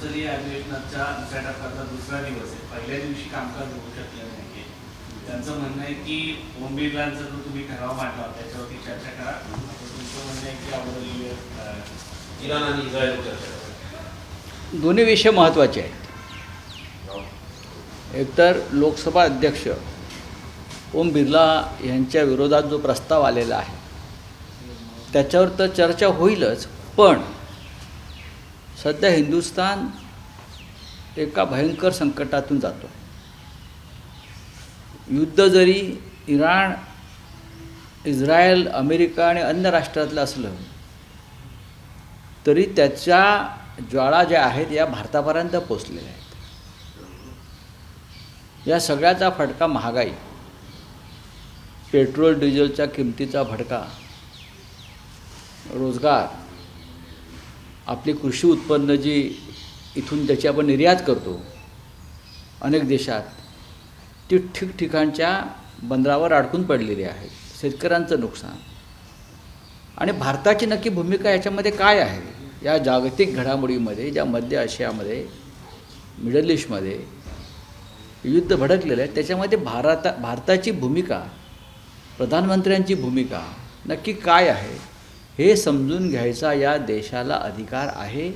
संसदीय अधिवेशनाच्या दुसऱ्या टप्प्याचा दुसरा दिवस आहे. पहिल्या दिवशी कामकाज होऊ शकलं नाही. त्यांचं म्हणणं आहे की ओम बिर्लांचा जो तुम्ही ठराव मांडला त्याच्यावरती चर्चा करा. तुमचं म्हणणं आहे की अगोदर इराण आणि इस्रायल चर्चा करा. दोन्ही विषय महत्त्वाचे आहेत. एकतर लोकसभा अध्यक्ष ओम बिर्ला यांच्या विरोधात जो प्रस्ताव आलेला आहे त्याच्यावर तर चर्चा होईलच, पण सध्या हिंदुस्थान एका भयंकर संकटातून जातो. युद्ध जरी इराण, इस्रायल, अमेरिका आणि अन्य राष्ट्रातलं असलं तरी त्याच्या ज्वाळा ज्या आहेत या भारतापर्यंत पोचलेल्या आहेत. या सगळ्याचा फटका महागाई, पेट्रोल डिझेलच्या किमतीचा भडका, रोजगार, आपली कृषी उत्पन्न जी इथून त्याची आपण निर्यात करतो अनेक देशात, ती ठिकठिकाणच्या बंदरावर अडकून पडलेली आहे. शेतकऱ्यांचं नुकसान. आणि भारताची नक्की भूमिका याच्यामध्ये काय आहे? या जागतिक घडामोडीमध्ये, ज्या मध्य आशियामध्ये, मिडल ईस्टमध्ये युद्ध भडकलेलं आहे, त्याच्यामध्ये भारताची भूमिका, प्रधानमंत्र्यांची भूमिका नक्की काय आहे हे समजून घ्यायचा या देशाला अधिकार आहे.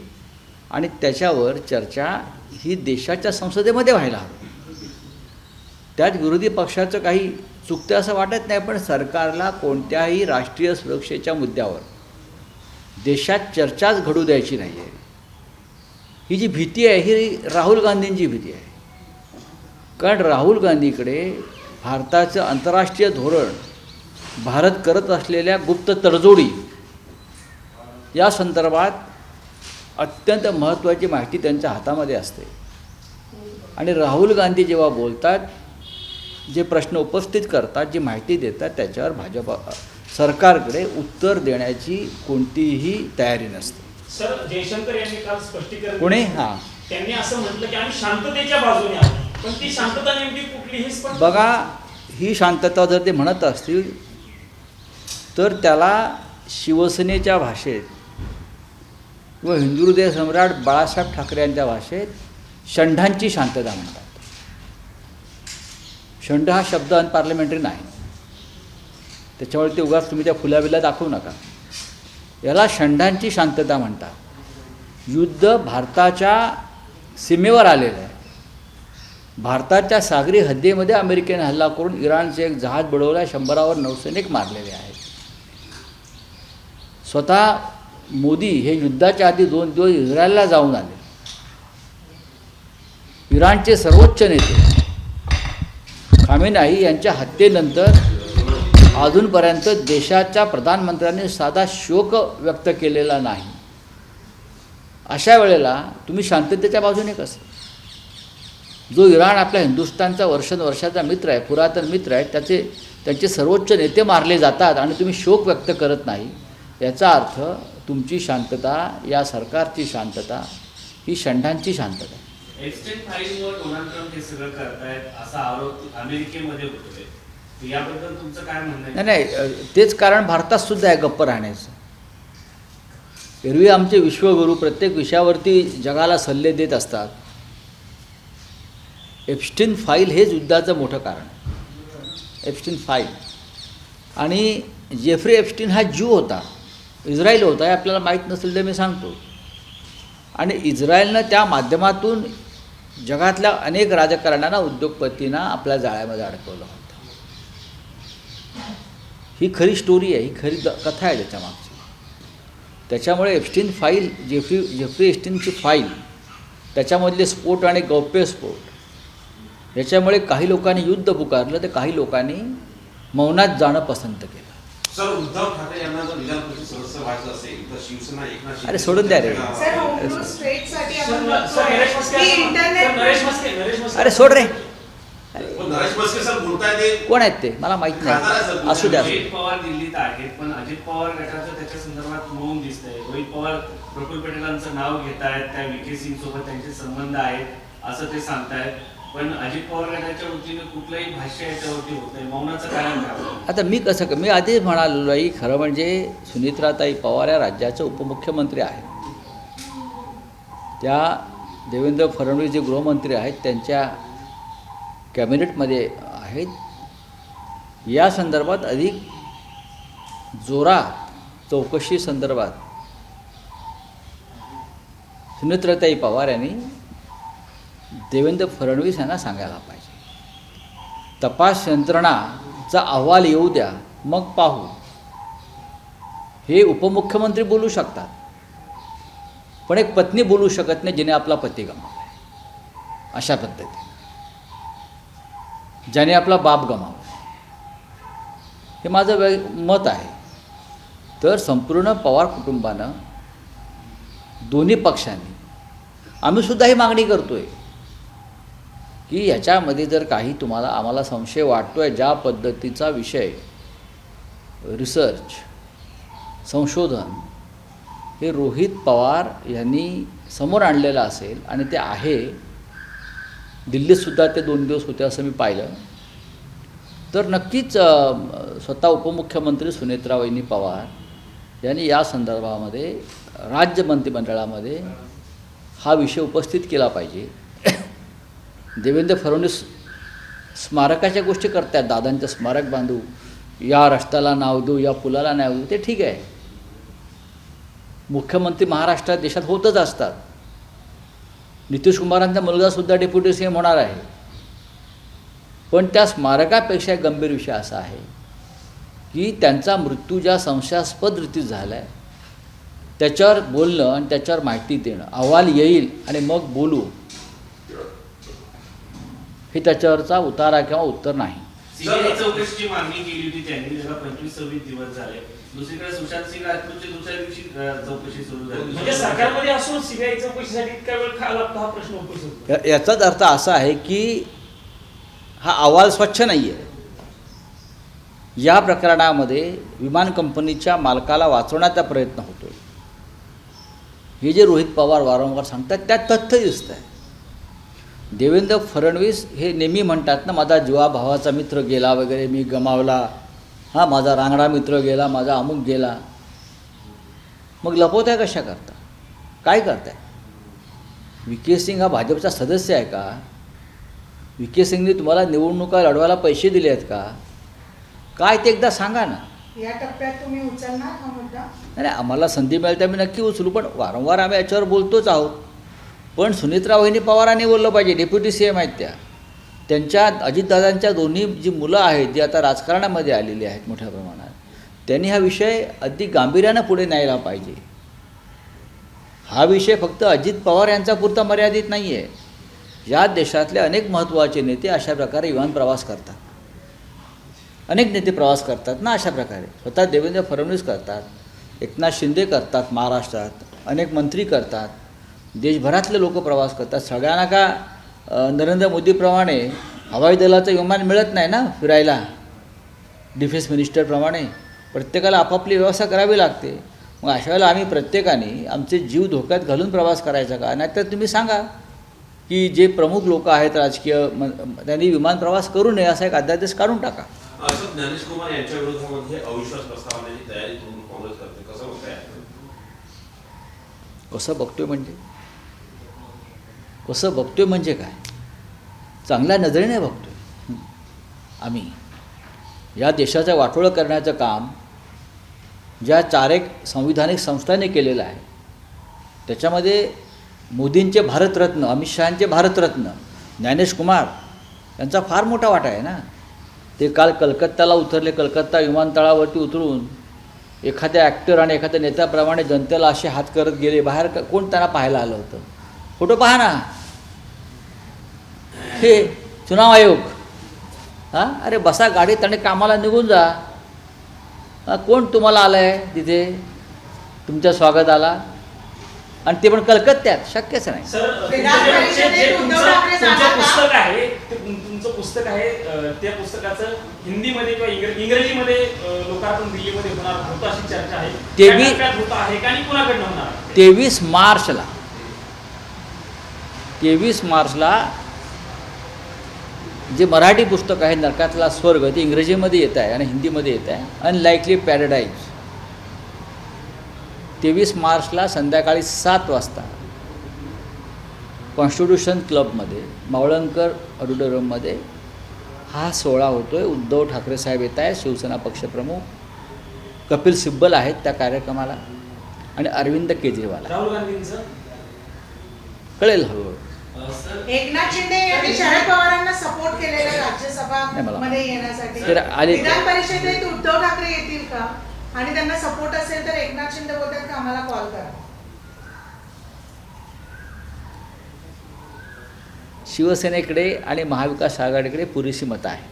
आणि त्याच्यावर चर्चा ही देशाच्या संसदेमध्ये व्हायला हवी. त्यात विरोधी पक्षाचं काही चुकतं असं वाटत नाही, पण सरकारला कोणत्याही राष्ट्रीय सुरक्षेच्या मुद्द्यावर देशात चर्चाच घडू द्यायची नाही आहे. ही जी भीती आहे ही राहुल गांधींची भीती आहे. कारण राहुल गांधीकडे भारताचं आंतरराष्ट्रीय धोरण, भारत करत असलेल्या गुप्त तडजोडी या संदर्भात अत्यंत महत्त्वाची माहिती त्यांच्या हातामध्ये असते. आणि राहुल गांधी जेव्हा बोलतात, जे प्रश्न उपस्थित करतात, जी माहिती देतात, त्याच्यावर भाजपा सरकारकडे उत्तर देण्याची कोणतीही तयारी नसते. सर, जयशंकर यांनी काल स्पष्टीकरण कोणी त्यांनी असं म्हटलं की आम्ही शांततेच्या बाजूने आहोत, पण ती शांतता नेमकी कुठली हे स्पष्ट. बघा, ही शांतता जर ते म्हणत असतील तर त्याला शिवसेनेच्या भाषेत किंवा हिंदू हृदय सम्राट बाळासाहेब ठाकरे यांच्या भाषेत शंढांची शांतता म्हणतात. शंढ हा शब्द अनपार्लमेंटरी नाही, त्याच्यामुळे ते उगाच तुम्ही त्या फुलाबिला दाखवू नका. याला शंढांची शांतता म्हणतात. युद्ध भारताच्या सीमेवर आलेलं आहे. भारताच्या सागरी हद्दीमध्ये अमेरिकेने हल्ला करून इराणचे एक जहाज बुडवलं आहे. 100वर नौसैनिक मारलेले आहेत. स्वतः मोदी हे युद्धाच्या आधी 2 दिवस इस्रायलला जाऊन आले. इराणचे सर्वोच्च नेते खामेनेई यांच्या हत्येनंतर अजूनपर्यंत देशाच्या प्रधानमंत्र्यांनी साधा शोक व्यक्त केलेला नाही. अशा वेळेला तुम्ही शांततेच्या बाजूने कसं? जो इराण आपल्या हिंदुस्थानचा वर्षानुवर्षाचा मित्र आहे, पुरातन मित्र आहे, त्यांचे सर्वोच्च नेते मारले जातात आणि तुम्ही शोक व्यक्त करत नाही, याचा अर्थ तुमची शांतता, या सरकारची शांतता ही शंढांची शांतता आहे. एप्स्टाईन फाईलवर डोनाल्ड ट्रम्प हे सगळं करतायत असा आरोप अमेरिकेमध्ये होतोय. याबद्दल तुमचं काय म्हणणं आहे? नाही, तेच कारण भारतात सुद्धा आहे गप्प राहण्याचं. एरवी आमचे विश्वगुरू प्रत्येक विषयावरती जगाला सल्ले देत असतात. एप्स्टाईन फाईल हेच युद्धाचं मोठं कारण. एप्स्टाईन फाईल. आणि जेफ्री एप्स्टाईन हा ज्यू होता, इस्रायल होता, हे आपल्याला माहीत नसेल तर मी सांगतो. आणि इस्रायलनं त्या माध्यमातून जगातल्या अनेक राजकारण्यांना, उद्योगपतींना आपल्या जाळ्यामध्ये अडकवलं होतं. ही खरी स्टोरी आहे, ही खरी कथा आहे त्याच्यामागची. त्याच्यामुळे एप्स्टाईन फाईल, जेफ्री एप्स्टाईनची फाईल, त्याच्यामधले स्फोट आणि गौप्यस्फोट, याच्यामुळे काही लोकांनी युद्ध पुकारलं तर काही लोकांनी मौनात जाणं पसंत केलं. सर, उद्धव ठाकरे यांना जर विधान परिषद सदस्य व्हायचं असेल तर शिवसेना एकनाथ शिंदे. अरे सोडून द्या रे. अरे सोड रे. नरेश म्हस्के सर बोलताय ते कोण आहेत ते मला माहित नाही. असू द्या. अजित पवार दिल्लीत आहेत, पण अजित पवार गटाचं त्याच्या संदर्भात मौन दिसतंय. रोहित पवार प्रफुल्ल पटेलांचं नाव घेत आहेत, त्या व्ही.के. सिंग सोबत त्यांचे संबंध आहेत असं ते सांगतायत. पण अजित पवार गटाच्या वतीने कुठलंही भाष्य याच्यावरती होत नाही. मौनाचं कारण काय? आता मी आधीच म्हणालो आहे, खरं म्हणजे सुनीत्राताई पवार या राज्याचे उपमुख्यमंत्री आहेत. त्या देवेंद्र फडणवीस जे गृहमंत्री आहेत त्यांच्या कॅबिनेटमध्ये आहेत, या संदर्भात अधिक जोरात चौकशी संदर्भात सुनेत्राताई पवार यांनी देवेंद्र फडणवीस यांना सांगायला पाहिजे. तपास यंत्रणाचा अहवाल येऊ द्या, मग पाहू. हे उपमुख्यमंत्री बोलू शकतात, पण एक पत्नी बोलू शकत नाही जिने आपला पती गमावला आहे. अशा पद्धतीने ज्याने आपला बाप गमावला, हे माझं मत आहे. तर संपूर्ण पवार कुटुंबानं, दोन्ही पक्षांनी, आम्हीसुद्धा ही मागणी करतो आहे की ह्याच्यामध्ये जर काही आम्हाला संशय वाटतो आहे, ज्या पद्धतीचा विषय रिसर्च संशोधन हे रोहित पवार यांनी समोर आणलेलं असेल आणि ते आहे, दिल्लीतसुद्धा ते 2 दिवस होते असं मी पाहिलं, तर नक्कीच स्वतः उपमुख्यमंत्री सुनेत्रावहिनी पवार यांनी या संदर्भामध्ये राज्य मंत्रिमंडळामध्ये हा विषय उपस्थित केला पाहिजे. देवेंद्र फडणवीस स्मारकाच्या गोष्टी करतात, दादांचं स्मारक बांधू, या रस्त्याला नाव देऊ, या पुलाला नाव देऊ, ते ठीक आहे. मुख्यमंत्री महाराष्ट्रात देशात होतच असतात. नितीश कुमारांचा मुलगासुद्धा डेप्युटी सीएम होणार आहे. पण त्या स्मारकापेक्षा एक गंभीर विषय असा आहे की त्यांचा मृत्यू ज्या संशयास्पद रीतीत झाला आहे त्याच्यावर बोलणं आणि त्याच्यावर माहिती देणं, अहवाल येईल आणि मग बोलू, हे त्याच्यावरचा उतारा किंवा उत्तर नाही. सीबीआय चौकशीची मागणी केली होती त्यांनी, त्याला 25-26 दिवस झाले. दुसरीकडे सुशांत सिंग राजपूतची दुसऱ्या दिवशी चौकशी सुरू झाली. म्हणजे सरकारमध्ये असून सीबीआय चौकशीसाठी इतका वेळ का लागतो हा प्रश्न उपस्थित होतो. याचाच अर्थ असा आहे की हा अहवाल स्वच्छ नाही आहे. या प्रकरणामध्ये विमान कंपनीच्या मालकाला वाचवण्याचा प्रयत्न होतो. हे जे रोहित पवार वारंवार सांगतात त्यात तथ्य दिसतं आहे. देवेंद्र फडणवीस हे नेहमी म्हणतात ना, माझा जीवाभावाचा मित्र गेला वगैरे, मी गमावला, हां माझा रांगडा मित्र गेला, माझा अमुक गेला. मग लपवताय कशा करता, काय करताय? व्ही.के. सिंग हा भाजपचा सदस्य आहे का? व्ही.के. सिंगने तुम्हाला निवडणुका लढवायला पैसे दिले आहेत का? काय ते एकदा सांगा ना. या टप्प्यात तुम्ही उचलणार हा मुद्दा? नाही, आम्हाला संधी मिळेल तर आम्ही नक्की उचलू, पण वारंवार आम्ही याच्यावर बोलतोच आहोत. पण सुनेत्रावहिनी पवारांनी बोललं पाहिजे, डेप्युटी सीएम आहेत त्यांच्या अजितदादांच्या दोन्ही जी मुलं आहेत जी आता राजकारणामध्ये आलेली आहेत मोठ्या प्रमाणात, त्यांनी हा विषय अधिक गांभीर्यानं पुढे न्यायला पाहिजे. हा विषय फक्त अजित पवार यांचा पुरता मर्यादित नाही आहे. या देशातले अनेक महत्त्वाचे नेते अशा प्रकारे विमान प्रवास करतात. अनेक नेते प्रवास करतात ना अशा प्रकारे. स्वतः देवेंद्र फडणवीस करतात, एकनाथ शिंदे करतात महाराष्ट्रात, अनेक मंत्री करतात, देशभरातले लोक प्रवास करतात. सगळ्यांना का नरेंद्र मोदीप्रमाणे हवाई दलाचं विमान मिळत नाही ना फिरायला, डिफेन्स मिनिस्टरप्रमाणे प्रत्येकाला आपापली व्यवस्था करावी लागते. मग अशा वेळेला आम्ही प्रत्येकाने आमचे जीव धोक्यात घालून प्रवास करायचा का? नाहीतर तुम्ही सांगा की जे प्रमुख लोक आहेत राजकीय, त्यांनी विमान प्रवास करू नये असा एक अध्यादेश काढून टाका. असं ज्ञानेश कुमार यांच्या विरोधामध्ये अविश्वास प्रस्ताव आणण्याची तयारी काँग्रेस करते, कसं होतंय? कसं बघतोय म्हणजे काय? चांगल्या नजरेने बघतोय. आम्ही या देशाचं वाटोळं करण्याचं काम ज्या 4 संविधानिक संस्थांनी केलेलं आहे त्याच्यामध्ये मोदींचे भारतरत्न, अमित शहांचे भारतरत्न ज्ञानेश कुमार यांचा फार मोठा वाटा आहे ना. ते काल कलकत्त्याला उतरले, कलकत्ता विमानतळावरती उतरून एखाद्या ॲक्टर आणि एखाद्या नेत्याप्रमाणे जनतेला असे हात करत गेले. बाहेर कोण त्यांना पाहायला आलं होतं? फोटो पहा ना. हे चुनाव आयोग, हां अरे बसा गाडीत आणि कामाला निघून जा. कोण तुम्हाला आलं आहे तिथे तुमच्या स्वागताला? आणि ते पण कलकत्त्यात? शक्यच नाही. सर विधान परिषदेत उद्धव ठाकरे तुमचं सांगतात पुस्तक आहे, तुमचं पुस्तक आहे, त्या पुस्तकाचं हिंदीमध्ये किंवा इंग्रजीमध्ये लोकार्पण दिल्लीमध्ये होणार होतं अशी चर्चा आहे. होत आहे का आणि कुणाकडनं होणार? 23 मार्चला जे मराठी पुस्तक आहे नरकातला स्वर्ग ते इंग्रजीमध्ये येत आहे आणि हिंदीमध्ये येत आहे. अनलाइकली पॅराडाईज 23 मार्चला संध्याकाळी 7 वाजता कॉन्स्टिट्यूशन क्लबमध्ये मावळंकर ऑडिटोरियममध्ये हा सोहळा होतो आहे. उद्धव ठाकरे साहेब येत आहेत, शिवसेना पक्षप्रमुख, कपिल सिब्बल आहेत त्या कार्यक्रमाला, आणि अरविंद केजरीवाल. राहुल गांधींचं कळेल हळूहळू. एकनाथ शिंदे यांनी शरद पवारांना सपोर्ट केलेला नाही राज्यसभा मला. मध्ये येण्यासाठी. तर आले- विधान परिषदेत उद्धव ठाकरे येतील का? आणि त्यांना सपोर्ट असेल तर एकनाथ शिंदे बोलतात का आम्हाला कॉल करा. शिवसेनेकडे आणि महाविकास आघाडीकडे पुरेशी मतं आहे.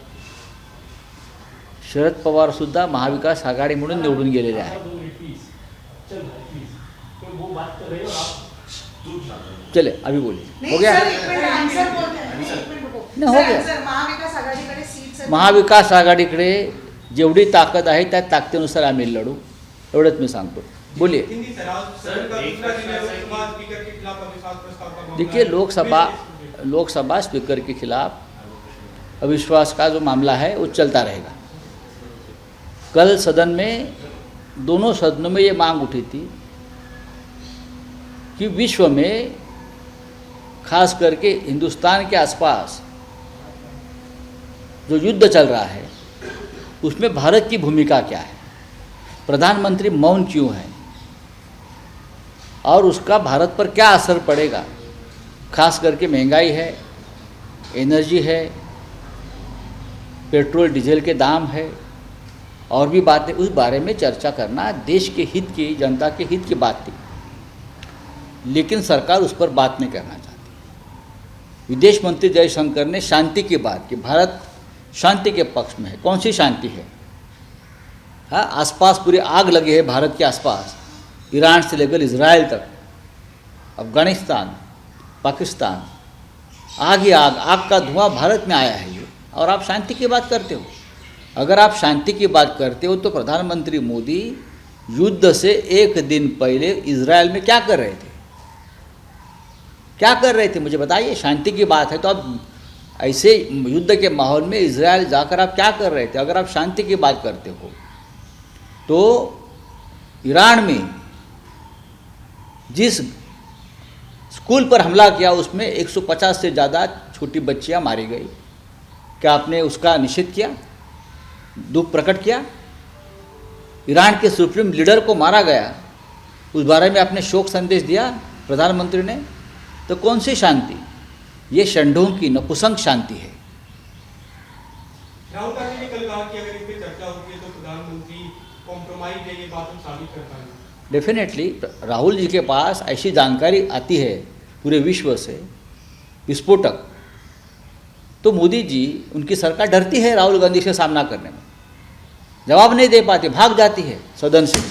शरद पवारसुद्धा महाविकास आघाडी म्हणून निवडून गेलेले आहेत. चले अभी बोलिए. नाही हो गया. सर, एक मिनिट आन्सर बोलते. एक मिनिट रुको. नाही, हो सर, गया. आन्सर, महाविकास आघाडीकडे सीट्स महाविकास आघाडीकडे जेवढी ताकद आहे त्या ताकदीनुसार आम्ही लढू, एवढंच मी सांगतो. बोलिए. देखिए, लोकसभा स्पीकर के खिलाफ अविश्वास का जो मामला है वो चलता रहेगा. कल सदन में, दोनों सदनों में ये मांग उठी थी कि विश्व में खास करके हिंदुस्तान के आसपास जो युद्ध चल रहा है उसमें भारत की भूमिका क्या है, प्रधानमंत्री मौन क्यों है, और उसका भारत पर क्या असर पड़ेगा. खास करके महंगाई है, एनर्जी है, पेट्रोल डीजल के दाम है, और भी बातें, उस बारे में चर्चा करना देश के हित की, जनता के हित की बात थी. लेकिन सरकार उस पर बात नहीं करना चाहती. विदेश मंत्री जयशंकर ने शांति की बात की. भारत शांति के पक्ष में है. कौन सी शांति है? हाँ, आसपास पूरी आग लगी है भारत के आसपास, ईरान से लेकर इजराइल तक, अफगानिस्तान, पाकिस्तान, आग ही आग, आग का धुआं भारत में आया है ये, और आप शांति की बात करते हो. अगर आप शांति की बात करते हो तो प्रधानमंत्री मोदी युद्ध से एक दिन पहले इजराइल में क्या कर रहे थे? क्या कर रहे थे मुझे बताइए. शांति की बात है तो आप ऐसे युद्ध के माहौल में इजराइल जाकर आप क्या कर रहे थे? अगर आप शांति की बात करते हो तो ईरान में जिस स्कूल पर हमला किया उसमें 150 से ज़्यादा छोटी बच्चियां मारी गई. क्या आपने उसका निषेध किया, दुख प्रकट किया? ईरान के सुप्रीम लीडर को मारा गया, उस बारे में आपने शोक संदेश दिया प्रधानमंत्री ने? तो कौन सी शांति? ये षंढों की नपुंसक शांति है. राहुल गांधी ने कल कहा कि अगर इस पे चर्चा होती है तो प्रधानमंत्री कॉम्प्रोमाइज है, ये बात हम साबित कर पाएंगे. डेफिनेटली राहुल जी के पास ऐसी जानकारी आती है पूरे विश्व से, विस्फोटक, तो मोदी जी, उनकी सरकार डरती है राहुल गांधी से सामना करने में, जवाब नहीं दे पाती, भाग जाती है सदन से.